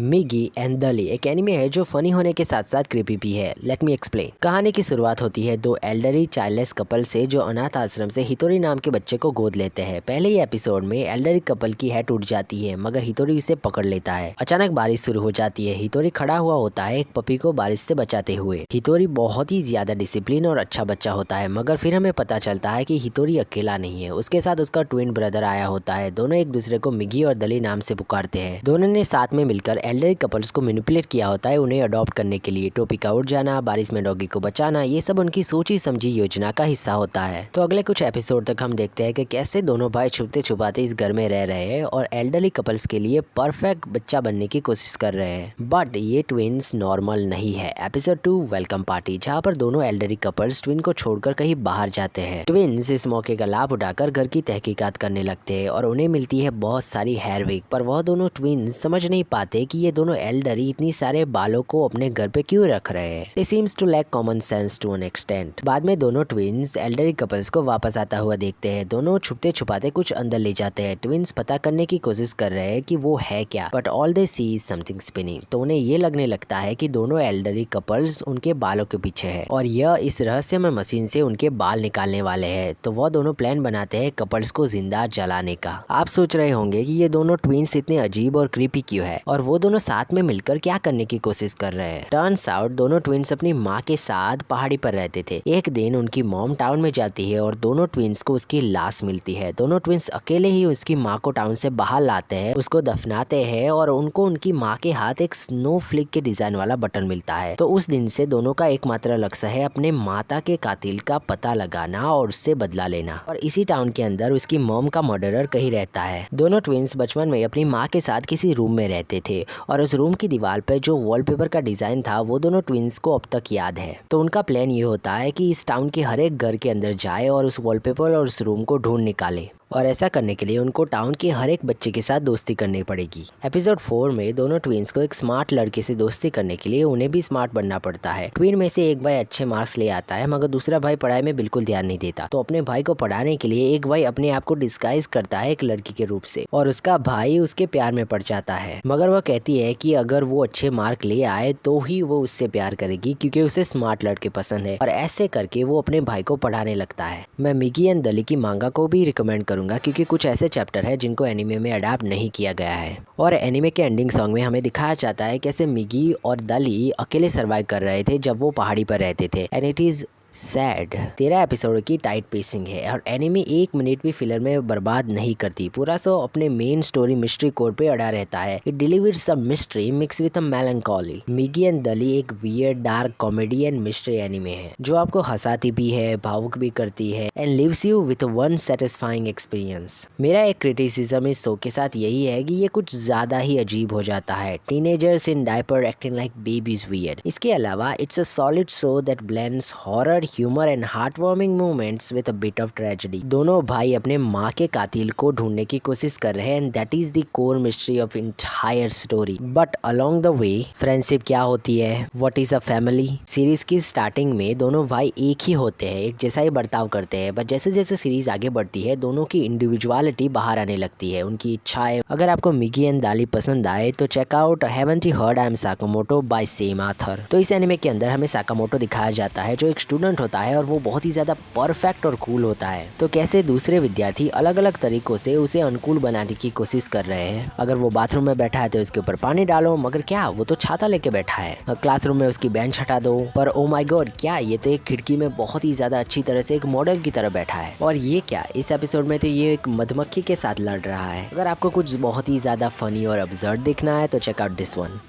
मिगी and Dali एक anime है जो फनी होने के साथ साथ क्रीपी भी है। Let me explain. कहानी की शुरुआत होती है दो एल्डरी चाइल्डलेस कपल से जो अनाथ आश्रम से हितोरी नाम के बच्चे को गोद लेते हैं। पहले ही एपिसोड में एल्डरी कपल की हेड टूट जाती है मगर हितोरी उसे पकड़ लेता है। अचानक बारिश शुरू हो जाती है। हितोरी खड़ा हुआ होता है एक पपी को बारिश से बचाते हुए। हितोरी बहुत ही ज्यादा डिसिप्लिन और अच्छा बच्चा होता है मगर फिर हमें पता चलता है कि हितोरी अकेला नहीं है, उसके साथ उसका ट्विन ब्रदर आया होता है। दोनों एक दूसरे को मिगी और दली नाम से पुकारते हैं। दोनों ने साथ में मिलकर एल्डरी कपल्स को मैनिपुलेट किया होता है उन्हें अडॉप्ट करने के लिए। टोपी का उड़ जाना, बारिश में डॉगी को बचाना, ये सब उनकी सोची समझी योजना का हिस्सा होता है। तो अगले कुछ एपिसोड तक हम देखते हैं कि कैसे दोनों भाई छुपते छुपाते इस घर में रह रहे हैं और एल्डरली कपल्स के लिए परफेक्ट बच्चा बनने की कोशिश कर रहे हैं। बट ये ट्विंस नॉर्मल नहीं है। एपिसोड 2 वेलकम पार्टी, जहाँ पर दोनों एल्डरली कपल्स ट्विन को छोड़कर कहीं बाहर जाते हैं। ट्विंस इस मौके का लाभ उठाकर घर की तहकीकात करने लगते हैं और उन्हें मिलती है बहुत सारी हेयर विग। पर वह दोनों ट्विंस समझ नहीं पाते कि ये दोनों एल्डरी इतनी सारे बालों को अपने घर पे क्यों रख रहे हैं। They seems to lack common sense to an extent। बाद में दोनों ट्विंस एल्डरी कपल्स को वापस आता हुआ देखते हैं। दोनों छुपते छुपाते कुछ अंदर ले जाते हैं। ट्विंस पता करने की कोशिश कर रहे हैं कि वो है क्या, but all they see is something spinning. तो उन्हें ये लगने लगता है कि दोनों एल्डरी कपल्स उनके बालों के पीछे है और यह इस रहस्यमय मशीन से उनके बाल निकालने वाले हैं। तो वह दोनों प्लान बनाते हैं कपल्स को जिंदा जलाने का। आप सोच रहे होंगे कि ये दोनों ट्विंस इतने अजीब और क्रीपी क्यों है और वो दोनों साथ में मिलकर क्या करने की कोशिश कर रहे हैं। टर्न्स आउट दोनों ट्विंस अपनी माँ के साथ पहाड़ी पर रहते थे। एक दिन उनकी मॉम टाउन में जाती है और दोनों ट्विंस को उसकी लाश मिलती है। दोनों ट्विंस अकेले ही उसकी माँ को टाउन से बाहर लाते हैं, उसको दफनाते हैं और उनको उनकी माँ के हाथ एक स्नो फ्लिक के डिजाइन वाला बटन मिलता है। तो उस दिन से दोनों का एकमात्र लक्ष्य है अपने माता के कातिल का पता लगाना और उससे बदला लेना। और इसी टाउन के अंदर उसकी मॉम का मर्डरर कहीं रहता है। दोनों ट्विंस बचपन में अपनी माँ के साथ किसी रूम में रहते थे और उस रूम की दीवार पे जो वॉलपेपर का डिजाइन था वो दोनों ट्विंस को अब तक याद है। तो उनका प्लान ये होता है कि इस टाउन के हर एक घर के अंदर जाए और उस वॉलपेपर और उस रूम को ढूंढ निकाले और ऐसा करने के लिए उनको टाउन के हर एक बच्चे के साथ दोस्ती करनी पड़ेगी। एपिसोड 4 में दोनों ट्विंस को एक स्मार्ट लड़के से दोस्ती करने के लिए उन्हें भी स्मार्ट बनना पड़ता है। ट्विन में से एक भाई अच्छे मार्क्स ले आता है मगर दूसरा भाई पढ़ाई में बिल्कुल ध्यान नहीं देता। तो अपने भाई को पढ़ाने के लिए एक भाई अपने आप को डिस्गाइज करता है एक लड़की के रूप से और उसका भाई उसके प्यार में पड़ जाता है। मगर वह कहती है कि अगर वो अच्छे मार्क ले आए तो ही वो उससे प्यार करेगी क्योंकि उसे स्मार्ट लड़के पसंद है। और ऐसे करके वो अपने भाई को पढ़ाने लगता है। मैं मिगी एंड दली की मांगा को भी रिकमेंड करूंगा क्योंकि कुछ ऐसे चैप्टर है जिनको एनिमे में अडैप्ट नहीं किया गया है। और एनिमे के एंडिंग सॉन्ग में हमें दिखाया जाता है कैसे मिगी और दली अकेले सर्वाइव कर रहे थे जब वो पहाड़ी पर रहते थे। And it is sad. 13 episode की टाइट पेसिंग है और एनिमे 1 मिनट भी फिलर में बर्बाद नहीं करती। पूरा शो अपने मेन स्टोरी मिस्ट्री कोर पे अड़ा रहता है। It delivers a mystery mix with a melancholy. Migi and Dali एक weird dark comedy and mystery anime है जो आपको हंसाती भी है, भावुक भी करती है and leaves you with one satisfying experience. मेरा एक क्रिटिसिज्म इस शो के साथ यही है कि ये कुछ ज्यादा ही अजीब हो जाता है। Teenagers in diaper acting like babies weird. इसके अलावा it's a solid show that blends horror, humour and heartwarming moments with a bit of tragedy. दोनों भाई अपने माँ के कातिल को ढूंढने की कोशिश कर रहे हैं and that is the core mystery of entire story. But along the way friendship क्या होती है, what is a family. Series की स्टार्टिंग में दोनों भाई एक ही होते हैं, एक जैसा ही बर्ताव करते हैं, बट जैसे जैसे सीरीज आगे बढ़ती है दोनों की इंडिविजुअलिटी बाहर आने लगती है, उनकी इच्छाएं। अगर आपको मिगी एंड दाली पसंद आए तो check out haven't you heard I am Sakamoto by same author. तो इस एनिमे के अंदर हमें साकामोटो दिखाया जाता है जो एक स्टूडेंट होता है और वो बहुत ही ज्यादा परफेक्ट और कूल होता है। तो कैसे दूसरे विद्यार्थी अलग अलग तरीकों से उसे अनुकूल बनाने की कोशिश कर रहे हैं। अगर वो बाथरूम में बैठा है तो उसके ऊपर पानी डालो, मगर क्या वो तो छाता लेके बैठा है। क्लासरूम में उसकी बेंच हटा दो, पर ओ माय गॉड क्या ये तो एक खिड़की में बहुत ही ज्यादा अच्छी तरह से एक मॉडल की तरह बैठा है। और ये क्या इस एपिसोड में तो ये एक मधुमक्खी के साथ लड़ रहा है। अगर आपको कुछ बहुत ही ज्यादा फनी और अब्सर्ड देखना है तो चेक आउट दिस वन।